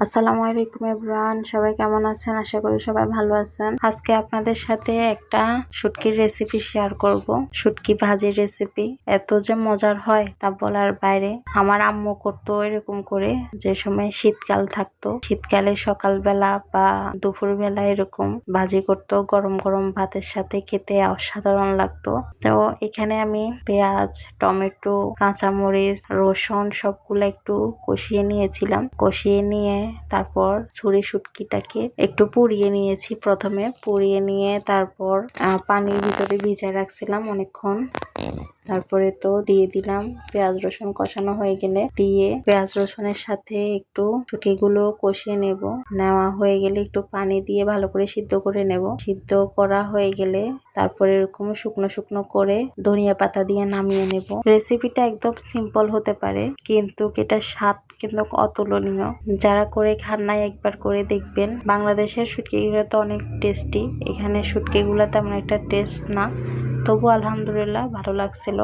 আসসালামু আলাইকুম এভরিওয়ান, সবাই কেমন আছেন? আশা করি সবাই ভালো আছেন। আজকে আপনাদের সাথে একটা শুটকির রেসিপি শেয়ার করব। শুটকি ভাজির রেসিপি এত যে মজার হয় তা বলার বাইরে। আমার আম্মু করতো এরকম করে, যে সময় শীতকাল থাকতো, শীতকালে সকালবেলা বা দুপুরবেলা এরকম ভাজি করতো, গরম গরম ভাতের সাথে খেতে অসাধারণ লাগতো। তো এখানে আমি পেঁয়াজ, টমেটো, কাঁচামরিচ, রসুন সবগুলো একটু কষিয়ে নিয়েছিলাম। কষিয়ে নিয়ে তারপর ছুরি শুটকিটাকে একটু পুড়িয়ে নিয়েছি। প্রথমে পুড়িয়ে নিয়ে তারপর পানির ভিতরে ভিজায় রাখছিলাম অনেকক্ষণ। তারপরে তো দিয়ে দিলাম। পেঁয়াজ রসুন কষানো হয়ে গেলে দিয়ে পেঁয়াজ রসুনের সাথে একটু শুটকিগুলো কষিয়ে নেওয়া হয়ে গেলে একটু পানি দিয়ে ভালো করে সিদ্ধ করে নেব। সিদ্ধ করা হয়ে গেলে তারপরে এরকম শুকনো শুকনো করে ধনিয়া পাতা দিয়ে নামিয়ে নেব। রেসিপিটা একদম সিম্পল হতে পারে, কিন্তু এটার স্বাদ কিন্তু অতুলনীয়। যারা করে খান নাই একবার করে দেখবেন। বাংলাদেশের শুটকিগুলো তো অনেক টেস্টি, এখানে শুটকিগুলো তেমন একটা টেস্ট না, তবু আলহামদুলিল্লাহ ভালো লাগছিল।